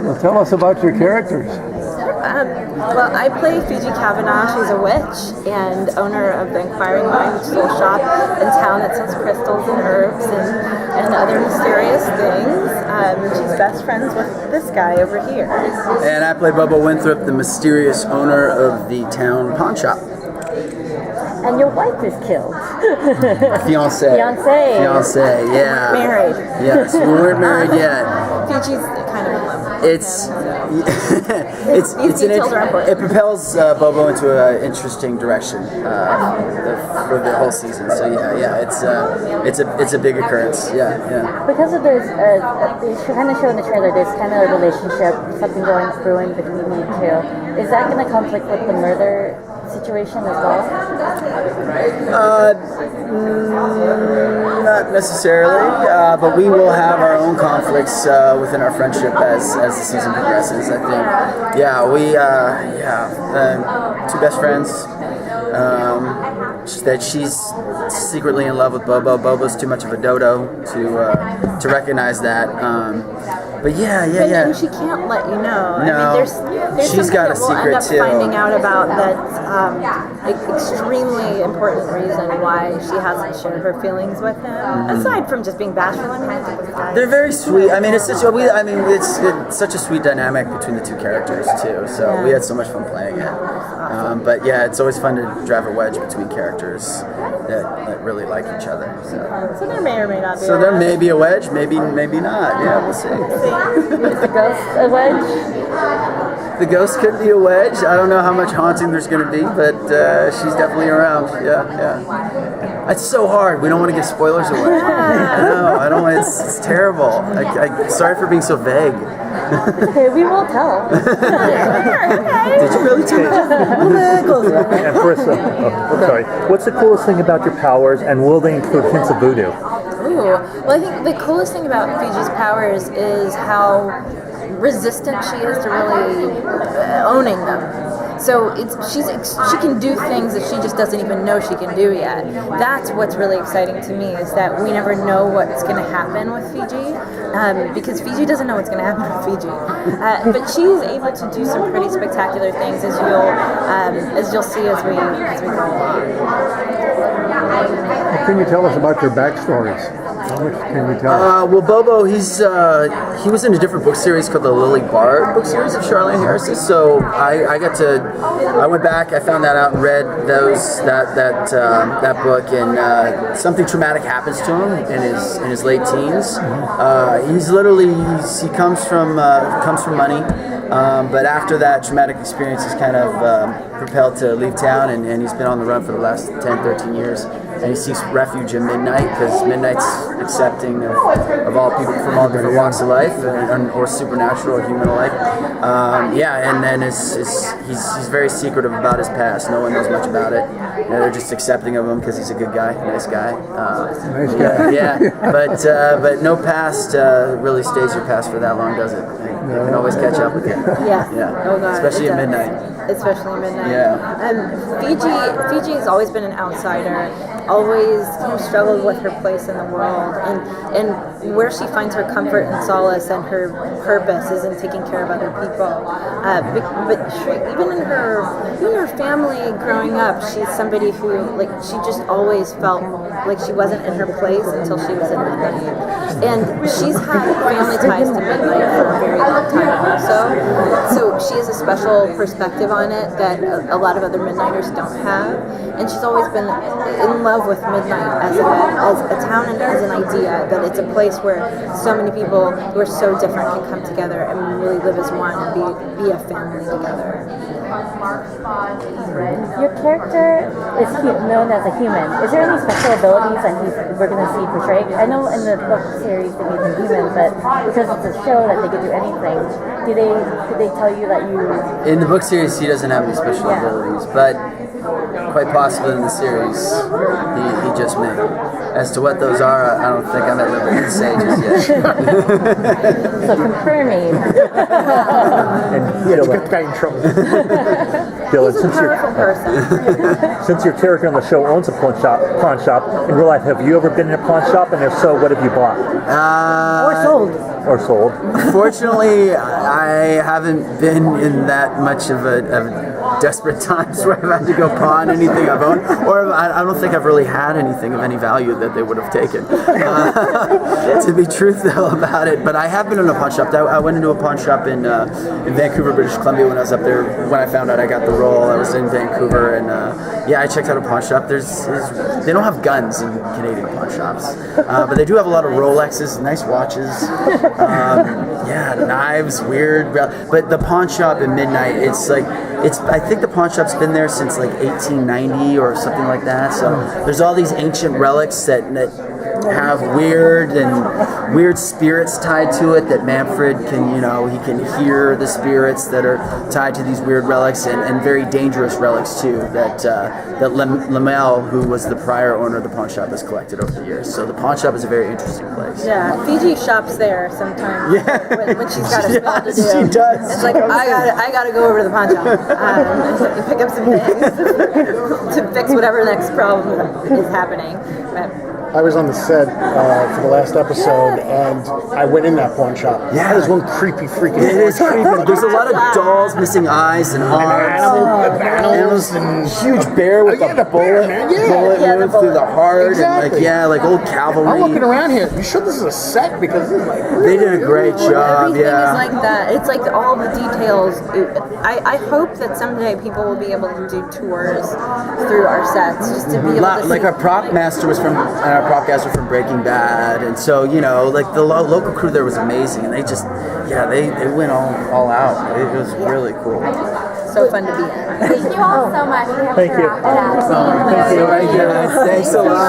Well, tell us about your characters. Well, I play Fiji Kavanaugh. She's a witch and owner of the Inquiring Mind, which is a little shop in town that sells crystals and herbs and other mysterious things. She's best friends with this guy over here. And I play Bubba Winthrop, the mysterious owner of the town pawn shop. And your wife is killed. Fiance, yeah. Married. Yes, we weren't married yet. Fiji's kind of in love. It propels Bobo into an interesting direction for the whole season. So it's a big occurrence. Yeah. Because of there's they kind of show in the trailer, there's kind of a relationship, something brewing between you two. Is that going to conflict with the murder situation as well? Not necessarily, but we will have our own conflicts within our friendship as the season progresses. I think, two best friends. That she's secretly in love with Bobo. Bobo's too much of a dodo to recognize that. But And she can't let you know. No, I mean, there's she's got a something that we'll end secret up too. finding out about that's extremely important reason why she hasn't shared her feelings with him. Aside from just being bashful and romantic with the guy. They're very sweet. I mean, it's such a sweet dynamic between the two characters too. So we had so much fun playing it. But yeah, it's always fun to drive a wedge between characters that really like each other. So there may or may not be. So there may be a wedge, maybe not. Yeah, we'll see. Is the ghost a wedge? The ghost could be a wedge. I don't know how much haunting there's going to be, but she's definitely around. Yeah. It's so hard. We don't want to give spoilers away. I don't. It's terrible. I sorry for being so vague. Okay, we will tell. Did you really tell me? And Parisa, sorry. What's the coolest thing about your powers, and will they include hints of voodoo? Well, I think the coolest thing about Fiji's powers is how resistant she is to really owning them. So she can do things that she just doesn't even know she can do yet. That's what's really exciting to me, is that we never know what's going to happen with Fiji, because Fiji doesn't know what's going to happen with Fiji. But she's able to do some pretty spectacular things, as you'll see as we go along. What can you tell us about your backstories? How much can you tell us? Well, Bobo, he was in a different book series called the Lily Bard book series of Charlaine Harris's. So I went back, I found that out and read that book, and something traumatic happens to him in his late teens. He comes from money, but after that traumatic experience, he's kind of propelled to leave town, and he's been on the run for the last 10, 13 years. And he seeks refuge in Midnight, because Midnight's accepting of all people from all different walks of life, or supernatural or human alike. And then he's very secretive about his past. No one knows much about it. They're just accepting of him because he's a good guy, nice guy. Nice guy. But no past really stays your past for that long, does it? You can always catch up with it. Yeah. Oh God, especially at midnight. Especially midnight. Yeah. Fiji has always been an outsider, always struggled with her place in the world, and where she finds her comfort and solace and her purpose is in taking care of other people. But even in her family growing up, she's somebody who she just always felt like she wasn't in her place until she was in Midnight, and she's had family ties to Midnight for a very long time also. So she has a special perspective on it that a lot of other Midnighters don't have, and she's always been in love with Midnight as a town and as an idea, that it's a place where so many people who are so different can come together and really live as one and be a family together. Your character is known as a human. Is there any special abilities that we're going to see portrayed? I know in the book series they made him human, but because it's a show that they could do anything, did they tell you that you... In the book series, he doesn't have any special abilities, but quite possibly in the series he just made. As to what those are, I don't think I'm at liberty to say just yet. So confirming. And you know, Get the guy in trouble. Dylan, He's a powerful person. since your character on the show owns a pawn shop, in real life, have you ever been in a pawn shop? And if so, what have you bought Or sold. or sold? Fortunately, I haven't been in that much of desperate times where I've had to go pawn anything I've owned, or I don't think I've really had anything of any value that they would have taken. To be truthful about it, but I have been in a pawn shop. I went into a pawn shop in Vancouver, British Columbia when I was up there. When I found out I got the role, I was in Vancouver, and yeah, I checked out a pawn shop. They don't have guns in Canadian pawn shops, but they do have a lot of Rolexes, nice watches. Yeah, knives, weird. But the pawn shop at midnight, I think the pawn shop's been there since like 1890 or something like that. So there's all these ancient relics that have weird spirits tied to it that Manfred can, he can hear the spirits that are tied to these weird relics and very dangerous relics too that Lamel, who was the prior owner of the pawn shop, has collected over the years. So the pawn shop is a very interesting place. Yeah, Fiji shops there sometimes. Yeah. When she's got a spell to do. She does. It's like I gotta go over to the pawn shop and pick up some things to fix whatever next problem is happening. I was on the set for the last episode, and I went in that pawn shop. Yeah. That is one creepy freaking. It is creepy. There's a lot of dolls missing eyes and arms. Animals and huge bear with the a bullet, bear, man. Yeah. wound through the heart, Exactly. and like old cavalry. I'm looking around here. You sure this is a set? Because this is like They did a great job. Everything Yeah. is like that. It's like all the details. I hope that someday people will be able to do tours through our sets just to be able to Like see. our prop master was from our prop guys were from Breaking Bad, and so like the local crew there was amazing, and they just they went all out. It was really cool. So fun to be in. Thank you all so much. We have Thank to you. wrap it up. Thank you. Thanks a lot.